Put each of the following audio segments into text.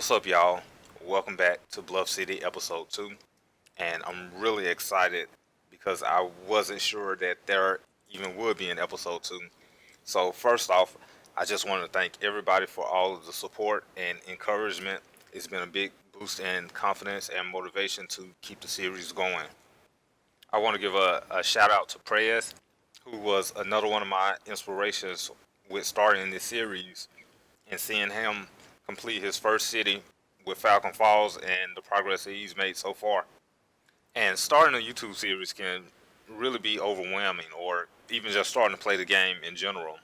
What's up, y'all? Welcome back to Bluff City episode 2. And I'm really excited because I wasn't sure that there even would be an episode 2. So, first off, I just want to thank everybody for all of the support and encouragement. It's been a big boost in confidence and motivation to keep the series going. I want to give a shout out to Preyes, who was another one of my inspirations with starting this series and seeing him complete his first city with Falcon Falls and the progress that he's made so far. And starting a YouTube series can really be overwhelming, or even just starting to play the game in general.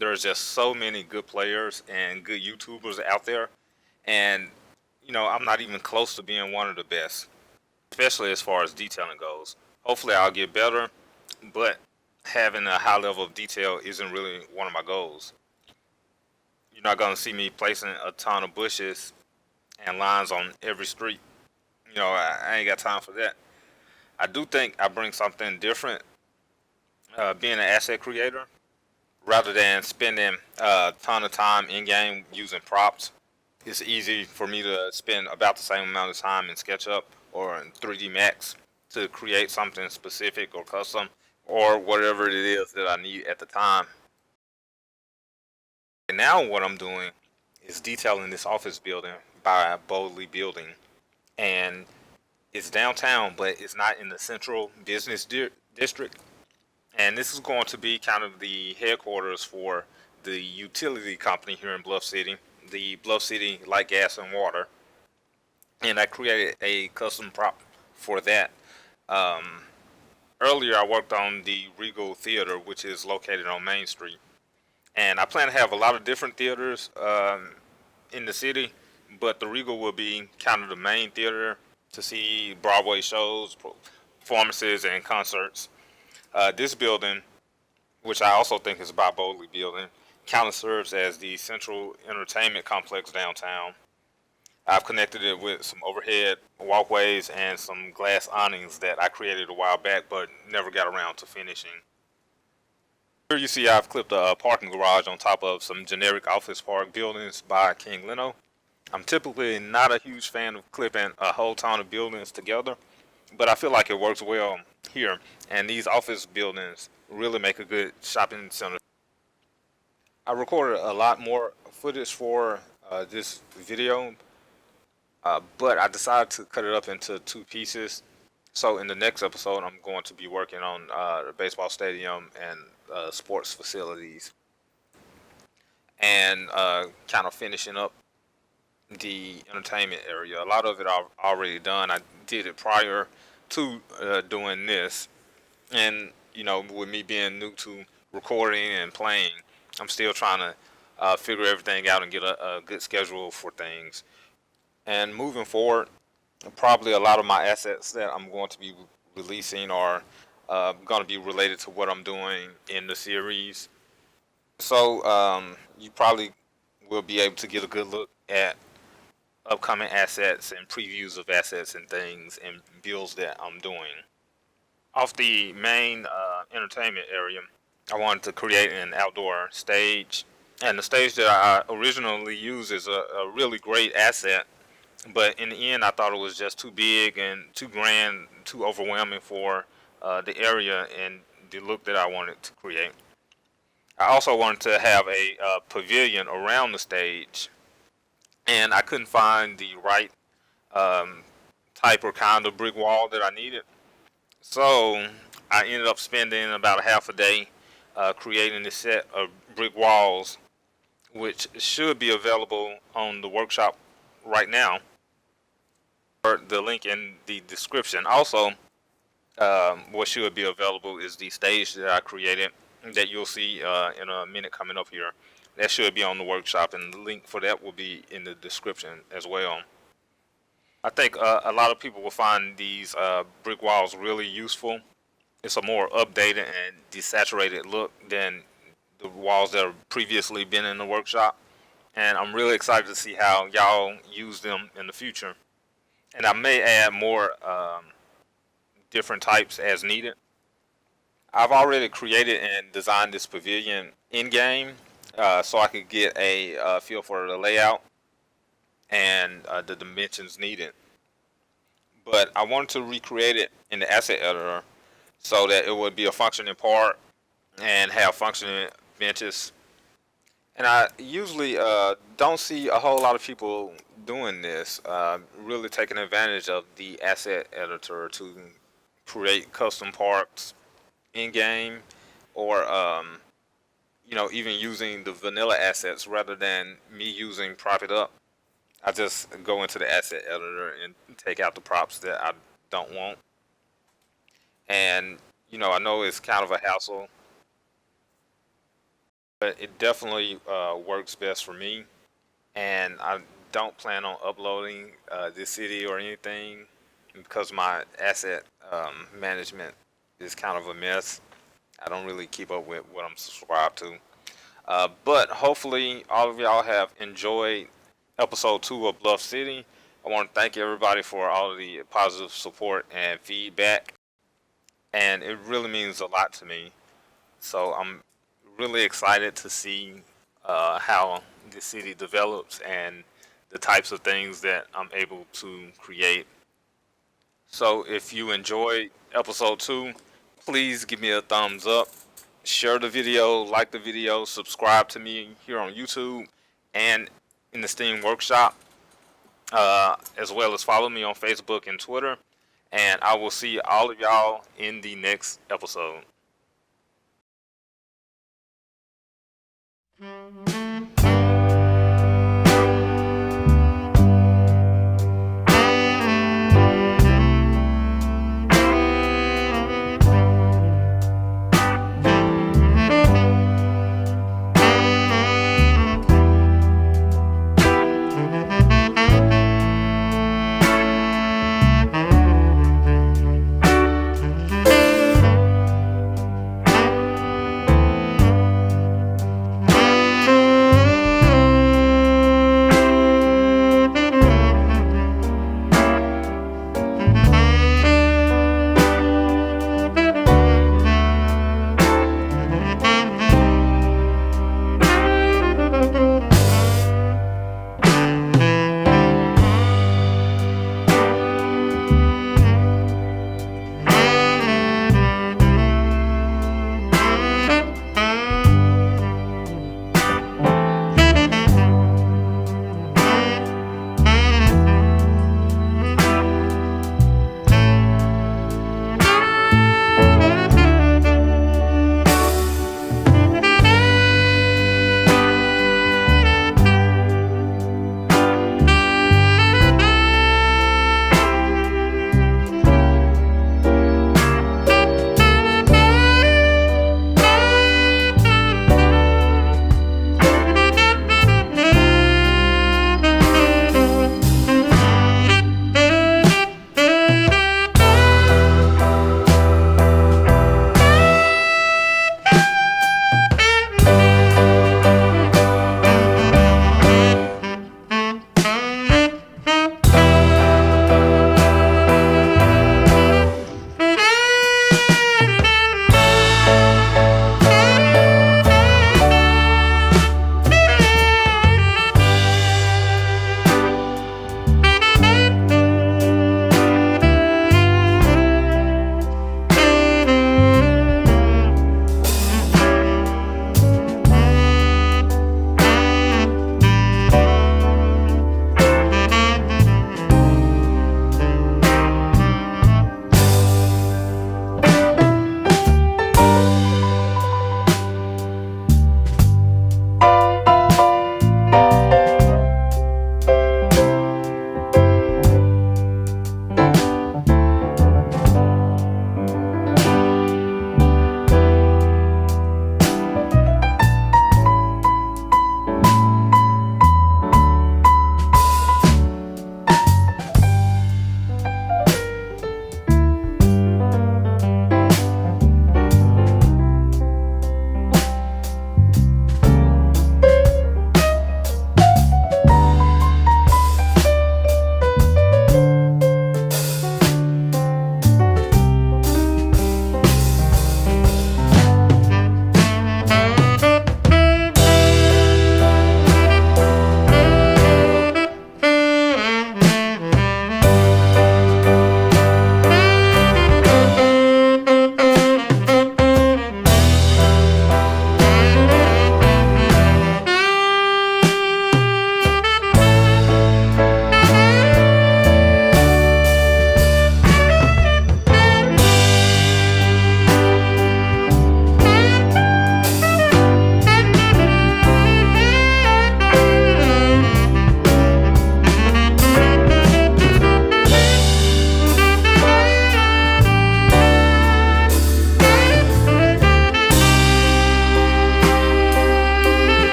There's just so many good players and good YouTubers out there, and I'm not even close to being one of the best, especially as far as detailing goes. Hopefully, I'll get better, but having a high level of detail isn't really one of my goals. You're not gonna see me placing a ton of bushes and lines on every street. I ain't got time for that. I do think I bring something different, being an asset creator, rather than spending a ton of time in game using props. It's easy for me to spend about the same amount of time in SketchUp or in 3D Max to create something specific or custom or whatever it is that I need at the time. And now what I'm doing is detailing this office building by Boldly Building, and it's downtown, but it's not in the central business district. And this is going to be kind of the headquarters for the utility company here in Bluff City, the Bluff City Light, Gas, and Water. And I created a custom prop for that. Um, Earlier, I worked on the Regal Theater, which is located on Main Street. And I plan to have a lot of different theaters in the city, but the Regal will be kind of the main theater to see Broadway shows, performances, and concerts. This building, which I also think is about Boldly Building, kind of serves as the central entertainment complex downtown. I've connected it with some overhead walkways and some glass awnings that I created a while back but never got around to finishing. Here you see I've clipped a parking garage on top of some generic office park buildings by King Leno. I'm typically not a huge fan of clipping a whole ton of buildings together, but I feel like it works well here, and these office buildings really make a good shopping center. I recorded a lot more footage for this video, but I decided to cut it up into two pieces. So in the next episode, I'm going to be working on the baseball stadium and sports facilities, and kind of finishing up the entertainment area. A lot of it I've already done. I did it prior to doing this, and with me being new to recording and playing, I'm still trying to figure everything out and get a good schedule for things. And moving forward, probably a lot of my assets that I'm going to be releasing are going to be related to what I'm doing in the series. So you probably will be able to get a good look at upcoming assets and previews of assets and things and builds that I'm doing. Off the main entertainment area, I wanted to create an outdoor stage, and the stage that I originally used is a really great asset. But in the end, I thought it was just too big and too grand, too overwhelming for the area and the look that I wanted to create. I also wanted to have a pavilion around the stage, and I couldn't find the right um, type or kind of brick wall that I needed. So I ended up spending about a half a day creating this set of brick walls, which should be available on the workshop right now, or the link in the description. Also, what should be available is the stage that I created that you'll see in a minute coming up here. That should be on the workshop, and the link for that will be in the description as well. I think a lot of people will find these brick walls really useful. It's a more updated and desaturated look than the walls that have previously been in the workshop. And I'm really excited to see how y'all use them in the future. And I may add more different types as needed. I've already created and designed this pavilion in game, so I could get a feel for the layout and the dimensions needed. But I wanted to recreate it in the asset editor so that it would be a functioning part and have functioning benches. And I usually don't see a whole lot of people doing this, really taking advantage of the asset editor to create custom parks in game, or even using the vanilla assets rather than me using prop it up. I just go into the asset editor and take out the props that I don't want. And I know it's kind of a hassle, but it definitely works best for me. And I don't plan on uploading this city or anything because my asset management is kind of a mess. I don't really keep up with what I'm subscribed to. But hopefully, all of y'all have enjoyed episode 2 of Bluff City. I want to thank everybody for all of the positive support and feedback, and it really means a lot to me. So I'm really excited to see how the city develops and the types of things that I'm able to create. So if you enjoyed episode 2, please give me a thumbs up, share the video, like the video, subscribe to me here on YouTube and in the Steam Workshop, as well as follow me on Facebook and Twitter. And I will see all of y'all in the next episode.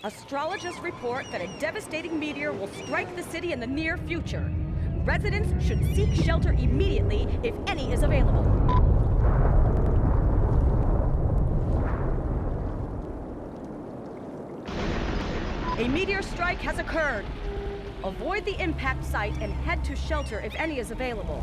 Astrologists report that a devastating meteor will strike the city in the near future. Residents should seek shelter immediately if any is available. A meteor strike has occurred. Avoid the impact site and head to shelter if any is available.